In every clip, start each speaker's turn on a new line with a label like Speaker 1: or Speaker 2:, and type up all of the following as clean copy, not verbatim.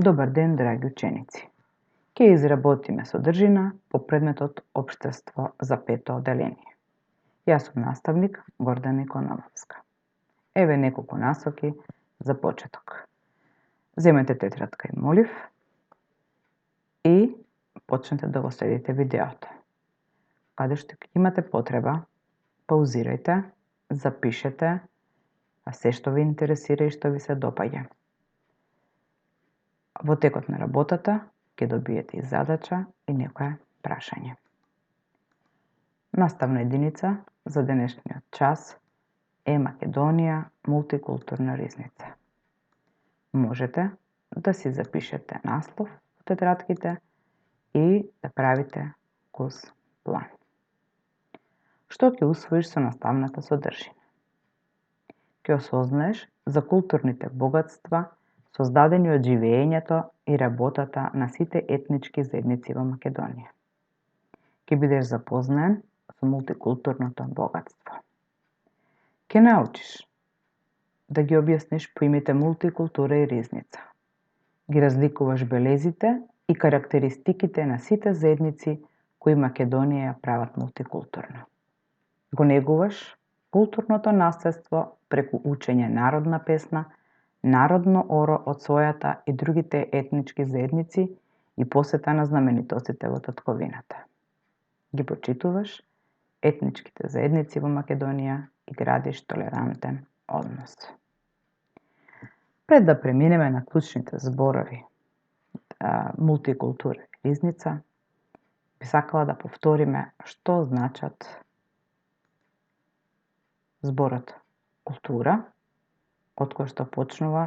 Speaker 1: Добар ден, драги ученици! Ке изработиме содржина по предметот Општество за пето одделение. Јас сум наставник Гордана Икономовска. Еве неколку насоки за почеток. Земете тетрадка и молив и почнете да го следите видеото. Каде што имате потреба, паузирајте, запишете се што ви интересира и што ви се допаѓа. Во текот на работата ќе добиете и задача и некое прашање. Наставна единица за денешниот час е Македонија мултикултурна ризница. Можете да си запишете наслов во тетратките и да правите курс план. Што ќе усвоиш со наставната содржина? Ќе осознаеш за културните богатства создадени од живеењето и работата на сите етнички заедници во Македонија. Ќе бидеш запознаен со мултикултурното богатство. Ќе научиш да ги објасниш поимите мултикултура и ризница. Ги разликуваш белезите и карактеристиките на сите заедници кои Македонија ја прават мултикултурна. Го негуваш културното наследство преку учење народна песна, народно оро од својата и другите етнички заедници и посета на знаменитостите во татковината. Ги почитуваш етничките заедници во Македонија и градиш толерантен однос. Пред да преминеме на клучните зборови мултикултура и ризница, би сакала да повториме што значат зборот култура, од кој што почнува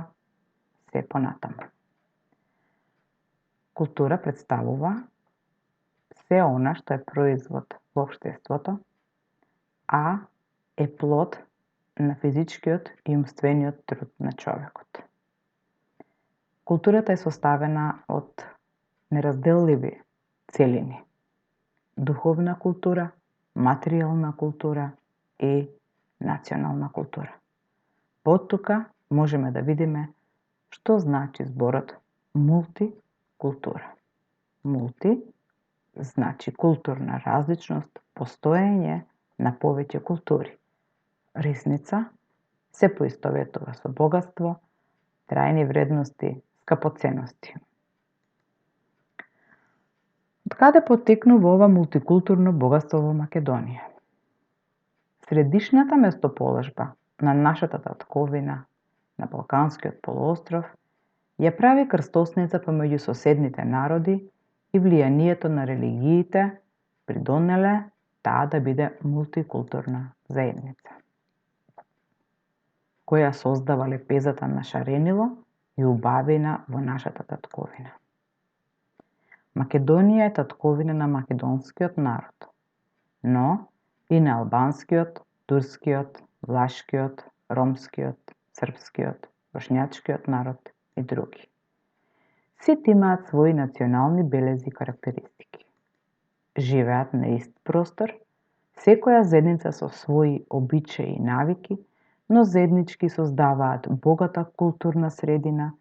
Speaker 1: се понатаму. Култура представува се она што е производ во општеството, а е плод на физичкиот и умствениот труд на човекот. Културата е составена од неразделливи целини: духовна култура, материјална култура и национална култура. Оттука можеме да видиме што значи зборот мултикултура. Мулти значи културна различност, постоење на повеќе култури. Ризница се поистоветува со богатство, трајни вредности, скапоценности. Од каде потекнува ова мултикултурно богатство во Македонија? Средишната местоположба на нашата татковина, на Балканскиот полуостров, ја прави крстосница помеѓу соседните народи и влијанието на религиите придонеле таа да биде мултикултурна заедница, која создава лепезата на шаренило и убавина во нашата татковина. Македонија е татковина на македонскиот народ, но и на албанскиот, турскиот, влашкиот, ромскиот, српскиот, бошњачкиот народ и други. Сите имаат своји национални белези и карактеристики. Живеат на ист простор, секоја заедница со своји обичаи и навики, но заеднички создаваат богата културна средина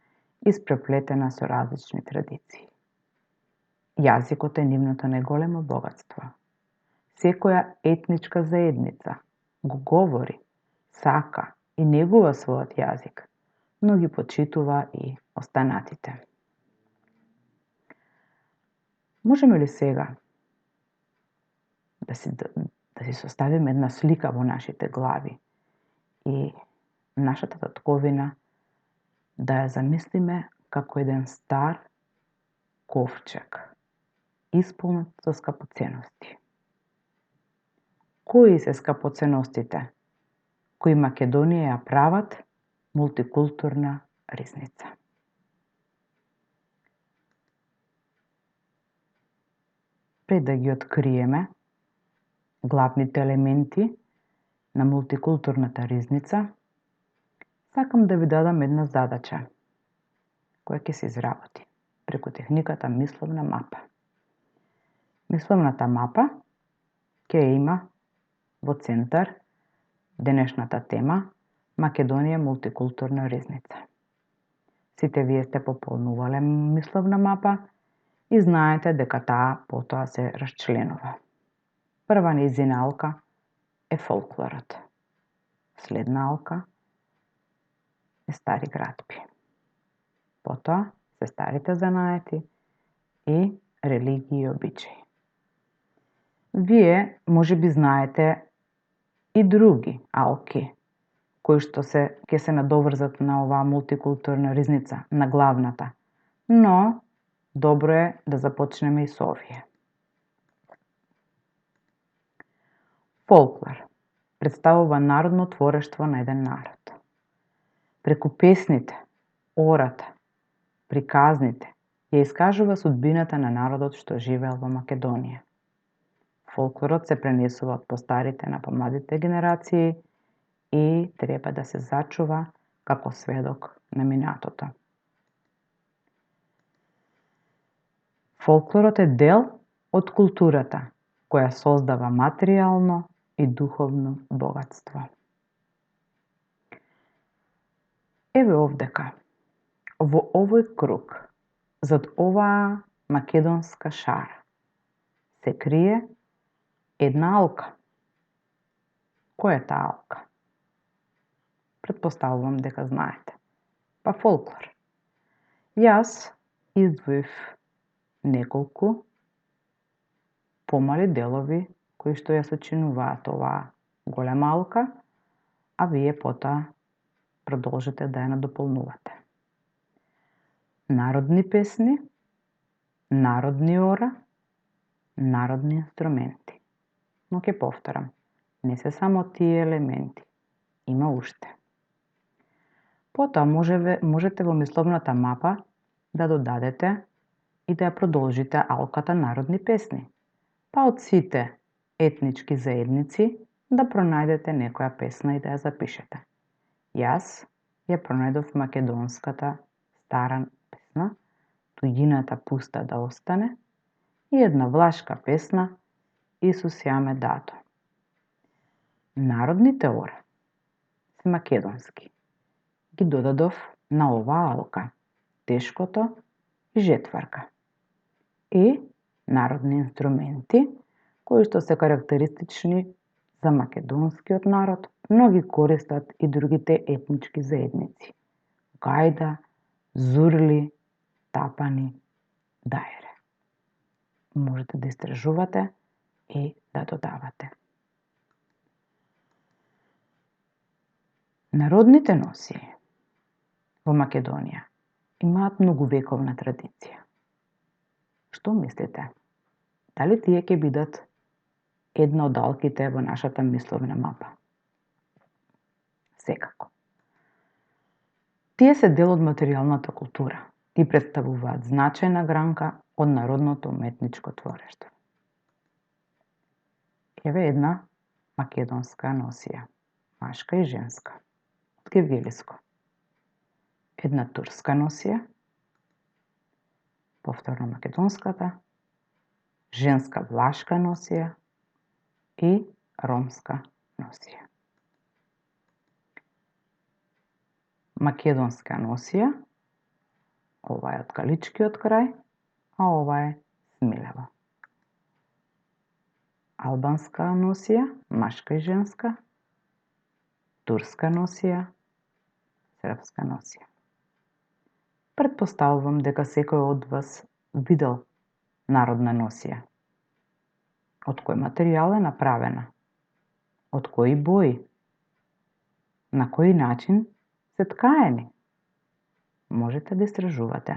Speaker 1: испреплетена со различни традиции. Јазикот е нивното најголемо богатство. Секоја етничка заедница го говори, сака и негува својот јазик, но ги почитува и останатите. Можеме ли сега да си составиме една слика во нашите глави и нашата татковина да ја замислиме како еден стар ковчег, исполнет со скапоценности? Кои се скапоценностите кои Македонија ја прават мултикултурна ризница? Пред да ги откриеме главните елементи на мултикултурната ризница, сакам да ви дадам една задача која ќе се изработи преку техниката мисловна мапа. Мисловната мапа ќе има во центар денешната тема Македонија мултикултурна ризница. Сите вие сте пополнувале мисловна мапа и знаете дека таа потоа се расчленува. Прва нејзина алка е фолклорот. Следна алка е стари градби. Потоа се старите занаети и религии и обичаи. Вие може би знаете и други алки кои што ќе се надоврзат на оваа мултикултурна ризница, на главната. Но добро е да започнеме и со овие. Фолклор представува народно творештво на еден народ. Преку песните, ората, приказните ја искажува судбината на народот што живеел во Македонија. Фолклорот се пренесува од постарите на помладите генерации и треба да се зачува како сведок на минатото. Фолклорот е дел од културата која создава материјално и духовно богатство. Еве овдека, во овој круг, зад оваа македонска шара, се крие една алка. Која е таа алка? Претпоставувам дека знаете. Па фолклор. Јас издвоив неколку помали делови кои што ја сочинуваат оваа голема алка, а вие потоа продолжите да ја надополнувате. Народни песни, народни ора, народни инструменти. Но ќе повторам, не се само тие елементи, има уште. Потоа можете во мисловната мапа да додадете и да ја продолжите алката народни песни. Па од сите етнички заедници да пронајдете некоја песна и да ја запишете. Јас ја пронајдов македонската стара песна "Туѓината пуста да остане" и една влашка песна "Исус ја ме дадо". Народните ора се македонски. Ги додадов на оваа алка тешкото и жетварка. И народни инструменти кои што се карактеристични за македонскиот народ, но ги користат и другите етнички заедници. Гајда, зурли, тапани, дајре. Можете да истражувате и да додавате. Народните носии во Македонија имаат многувековна традиција. Што мислите? Дали тие ќе бидат една од алките во нашата мисловна мапа? Секако. Тие се дел од материјалната култура и представуваат значајна гранка од народното уметничко творештво. Еве една македонска носија, машка и женска, од гевгелиско. Една турска носија, повторно македонската, женска влашка носија и ромска носија. Македонска носија, ова е од галичкиот крај, а ова е смилево. Албанска носија, машка и женска, турска носија, српска носија. Претпоставувам дека секој од вас видел народна носија. Од кој материјал е направена? Од кои бои? На кој начин се ткаени? Можете да истражувате.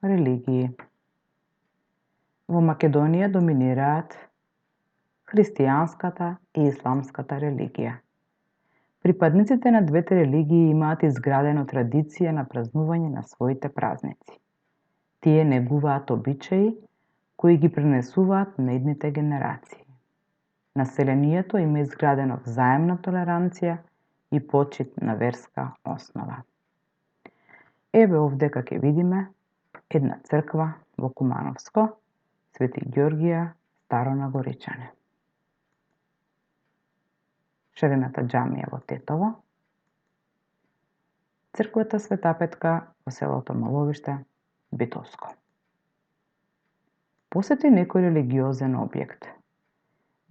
Speaker 1: Религии. Во Македонија доминираат христијанската и исламската религија. Припадниците на двете религии имаат изградено традиција на празнување на своите празници. Тие негуваат обичаи кои ги пренесуваат на идните генерации. Населението има изградено взаемна толеранција и почит на верска основа. Еве овдека ќе видиме една црква во Кумановско, Свети Ѓорѓија, Старо Нагоричане. Шарената џамија во Тетово, црквата Света Петка во селото Маловиште, Битолско. Посети некој религиозен објект.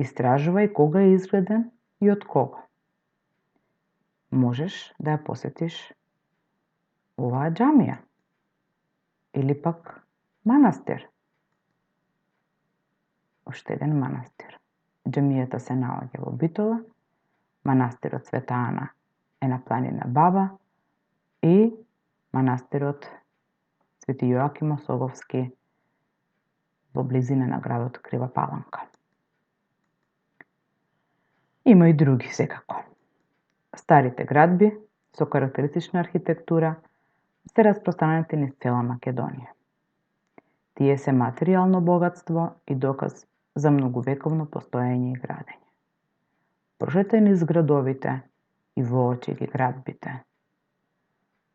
Speaker 1: Истражувај кога е изграден и од кого. Можеш да ја посетиш оваа џамија или пак манастир. Уште еден манастир. Џамијата се наоѓа во Битола, манастирот Света Ана е на планина Баба и манастирот Свети Јоаким Осоговски во близина на градот Крива Паланка. Има и други секако. Старите градби со карактеристична архитектура се распространети низ цела Македонија. Тие се материјално богатство и доказ за многувековно постоење и градење. Прошете низ градовите и воочи ги градбите.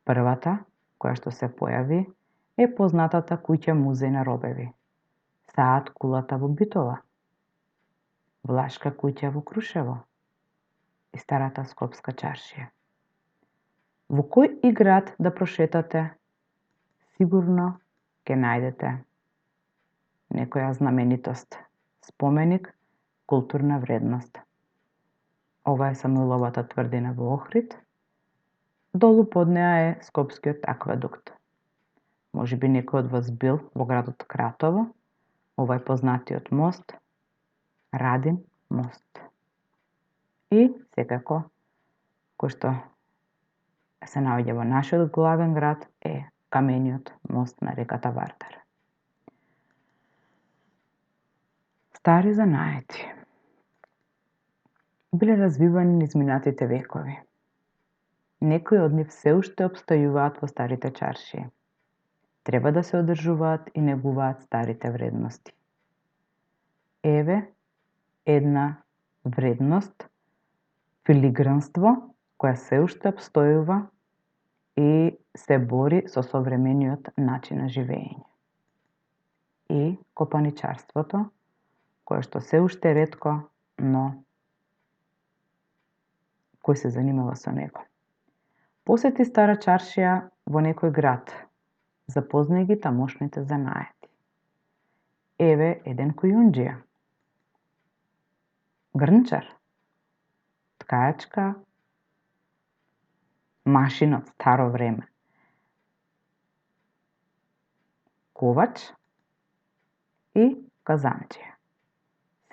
Speaker 1: Првата, која што се појави, е познатата куќа музеј на робеви, Саат кулата во Битола, Влашка куќа во Крушево и старата Скопска чаршија. Во кој и град да прошетате, сигурно ќе најдете некоја знаменитост, споменик, културна вредност. Ова е Самуиловата тврдина во Охрид, долу под неа е Скопскиот акведукт. Можеби некој од вас бил во градот Кратово, ова е познатиот мост, Радин мост. И, секако, кој што се наоѓа во нашиот главен град е камениот мост на реката Вардар. Стари занаети биле развивани низ минатите векови. Некои од нив се уште обстојуваат во старите чаршии. Треба да се одржуваат и негуваат старите вредности. Еве една вредност, филигранство, која се уште обстојува и се бори со современиот начин на живење. И копаничарството, кое што се уште ретко, но кој се занимава со него. Посети стара чаршија во некој град, запознај ги тамошните занаети. Еве еден кујунџија, грнчар, ткајачка, машина од старо време, ковач и казанџија.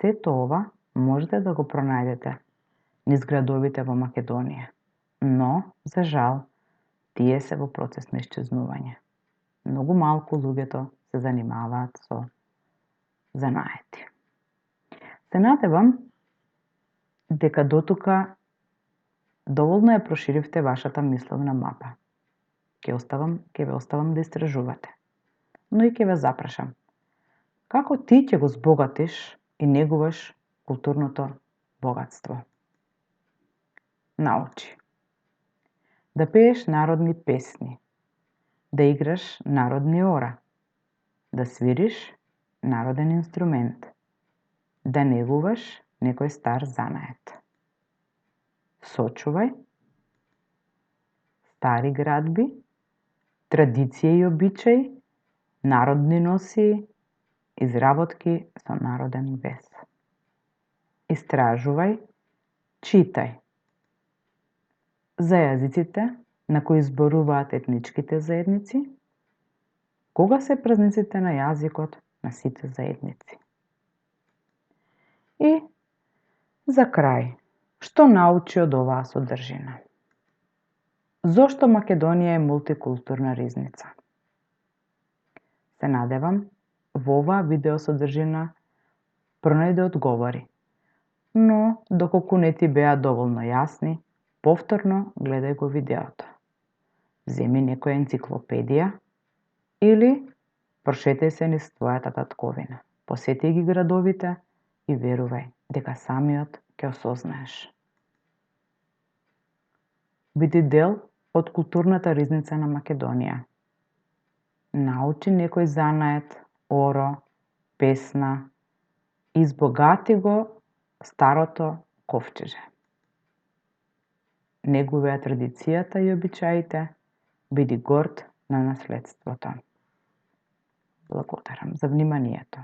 Speaker 1: Сето ова можете да го пронајдете низ градовите во Македонија, но, за жал, тие се во процес на исчезнување. Многу малку луѓето се занимаваат со занаети. Се надевам дека дотука доволно ја проширивте вашата мисловна мапа. Ќе ве оставам да истражувате. Но и ќе ве запрашам. Како ти ќе го збогатиш и негуваш културното богатство? Научи. Да пееш народни песни, да играш народни ора, да свириш народен инструмент, да негуваш некој стар занает. Сочувај стари градби, традиција и обичаи, народни носии, изработки со народен бес. Истражувај, читај за јазиците на кои зборуваат етничките заедници, кога се празниците на јазикот на сите заедници. И за крај, што научи од оваа содржина? Зошто Македонија е мултикултурна ризница? Се надевам во оваа видео содржина пронајде одговори, но доколку не ти беа доволно јасни, повторно гледај го видеото. Земи некоја енциклопедија или прошетај се низ твојата татковина. Посети ги градовите и верувај дека самиот ќе осознаеш. Биди дел од културната ризница на Македонија. Научи некој занает, оро, песна, избогати го старото ковчеже. Негувај традицијата и обичаите Биди горд на наследството. Благодарам за вниманието.